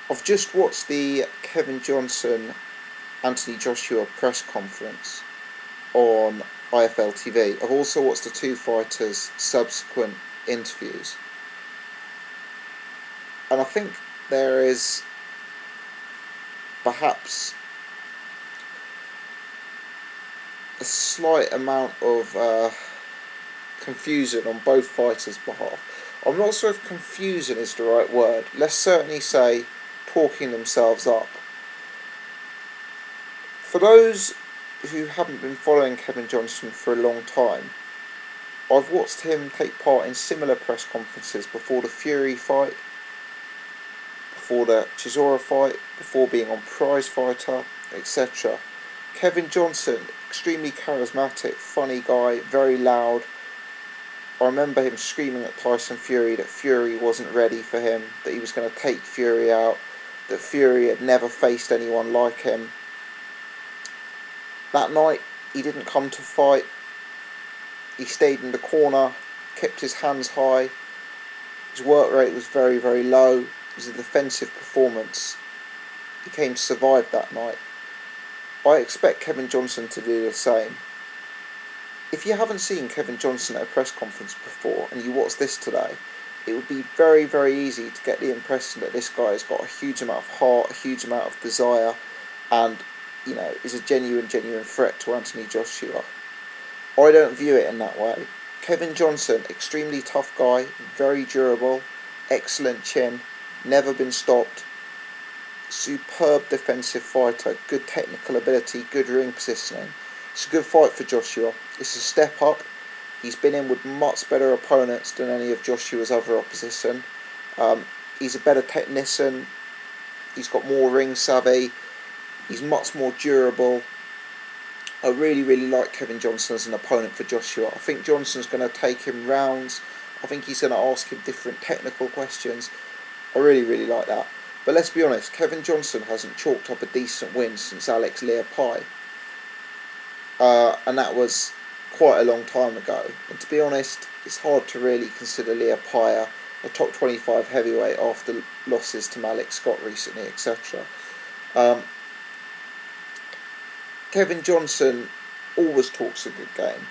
I've just watched the Kevin Johnson Anthony Joshua press conference on IFL TV. I've also watched the two fighters' subsequent interviews, and I think there is perhaps a slight amount of confusion on both fighters' behalf. I'm not sure if confusion is the right word. Let's certainly say talking themselves up. For those who haven't been following Kevin Johnson for a long time, I've watched him take part in similar press conferences before the Fury fight, before the Chisora fight, before being on Prize Fighter, etc. Kevin Johnson, extremely charismatic, funny guy, very loud. I remember him screaming at Tyson Fury that Fury wasn't ready for him, that he was going to take Fury out, that Fury had never faced anyone like him. That night, he didn't come to fight. He stayed in the corner, kept his hands high. His work rate was very, very low. It was a defensive performance. He came to survive that night. I expect Kevin Johnson to do the same. If you haven't seen Kevin Johnson at a press conference before and you watch this today, it would be very, very easy to get the impression that this guy has got a huge amount of heart, a huge amount of desire, and is a genuine threat to Anthony Joshua. I don't view it in that way. Kevin Johnson, extremely tough guy, very durable, excellent chin, never been stopped, superb defensive fighter, good technical ability, good ring positioning. It's a good fight for Joshua. It's a step up. He's been in with much better opponents than any of Joshua's other opposition. He's a better technician. He's got more ring savvy. He's much more durable. I really, really like Kevin Johnson as an opponent for Joshua. I think Johnson's going to take him rounds. I think he's going to ask him different technical questions. I really, really like that. But let's be honest, Kevin Johnson hasn't chalked up a decent win since Alex Leapai. And that was quite a long time ago. And to be honest, it's hard to really consider Leapai a top 25 heavyweight after losses to Malik Scott recently, etc. Kevin Johnson always talks a good game.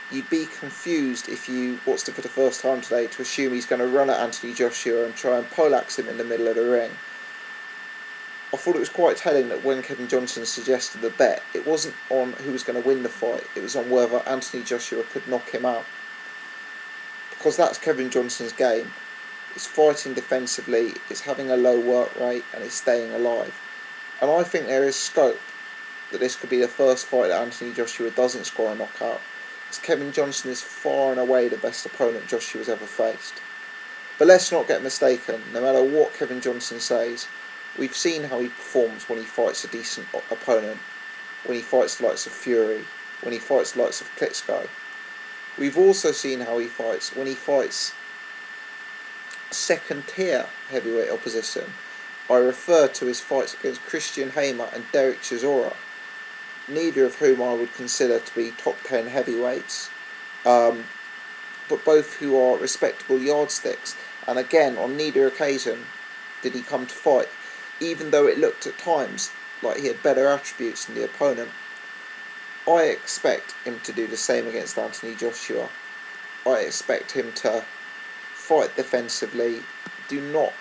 You'd be confused if you watched it for the first time today to assume he's going to run at Anthony Joshua and try and poleaxe him in the middle of the ring. I thought it was quite telling that when Kevin Johnson suggested the bet, it wasn't on who was going to win the fight, it was on whether Anthony Joshua could knock him out. Because that's Kevin Johnson's game. It's fighting defensively, it's having a low work rate, and it's staying alive. And I think there is scope that this could be the first fight that Anthony Joshua doesn't score a knockout, as Kevin Johnson is far and away the best opponent Joshua's ever faced. But let's not get mistaken, no matter what Kevin Johnson says, we've seen how he performs when he fights a decent opponent, when he fights the likes of Fury, when he fights the likes of Klitschko. We've also seen how he fights when he fights second tier heavyweight opposition. I refer to his fights against Christian Hamer and Derek Chisora, neither of whom I would consider to be top 10 heavyweights, but both who are respectable yardsticks. And again, on neither occasion did he come to fight, even though it looked at times like he had better attributes than the opponent. I expect him to do the same against Anthony Joshua. I expect him to fight defensively. Do not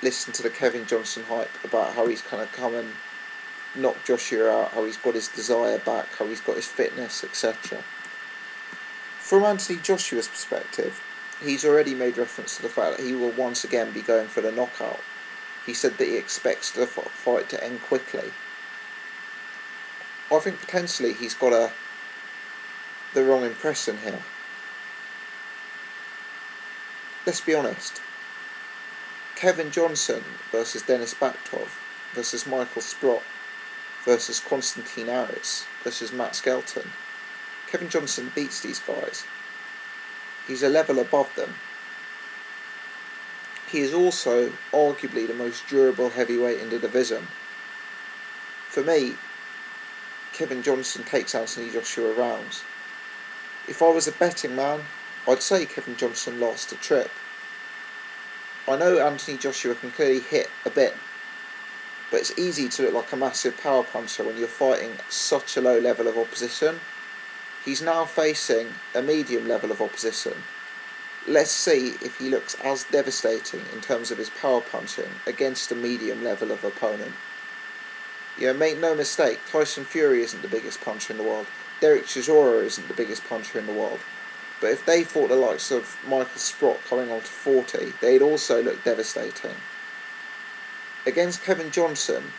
listen to the Kevin Johnson hype about how he's going to come and knock Joshua out, how he's got his desire back, how he's got his fitness, etc. From Anthony Joshua's perspective, he's already made reference to the fact that he will once again be going for the knockout. He said that he expects the fight to end quickly. I think potentially he's got the wrong impression here. Let's be honest. Kevin Johnson versus Denis Baktov versus Michael Sprott versus Konstantin Aris versus Matt Skelton. Kevin Johnson beats these guys. He's a level above them. He is also arguably the most durable heavyweight in the division. For me, Kevin Johnson takes Anthony Joshua rounds. If I was a betting man, I'd say Kevin Johnson lost a trip. I know Anthony Joshua can clearly hit a bit, but it's easy to look like a massive power puncher when you're fighting such a low level of opposition. He's now facing a medium level of opposition. Let's see if he looks as devastating in terms of his power punching against a medium level of opponent. Make no mistake, Tyson Fury isn't the biggest puncher in the world. Derek Chisora isn't the biggest puncher in the world. But if they fought the likes of Michael Sprott coming on to 40, they'd also look devastating. Against Kevin Johnson,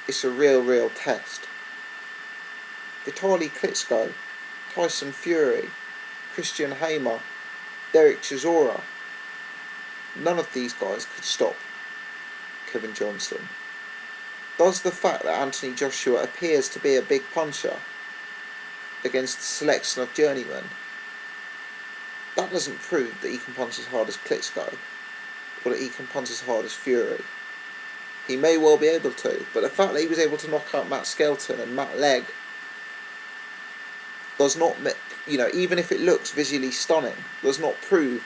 it's a real test. Vitaly Klitschko, Tyson Fury, Christian Hamer, Derek Chisora, none of these guys could stop Kevin Johnson. Does the fact that Anthony Joshua appears to be a big puncher against a selection of journeymen, that doesn't prove that he can punch as hard as Klitschko or that he can punch as hard as Fury. He may well be able to, but the fact that he was able to knock out Matt Skelton and Matt Legg does not, even if it looks visually stunning, does not prove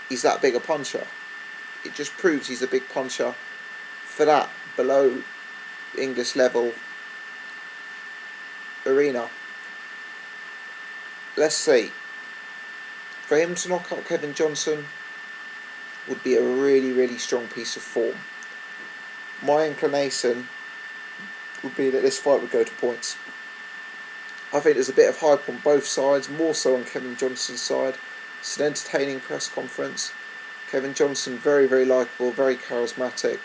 he's that big a puncher. It just proves he's a big puncher for that below English level arena. Let's see. For him to knock out Kevin Johnson would be a really strong piece of form. My inclination would be that this fight would go to points. I think there's a bit of hype on both sides, more so on Kevin Johnson's side. It's an entertaining press conference. Kevin Johnson, very likeable, very charismatic.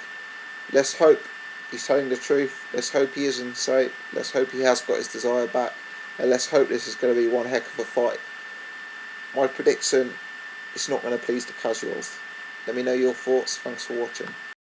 Let's hope he's telling the truth. Let's hope he isn't safe. Let's hope he has got his desire back. And let's hope this is going to be one heck of a fight. My prediction, it's not going to please the casuals. Let me know your thoughts. Thanks for watching.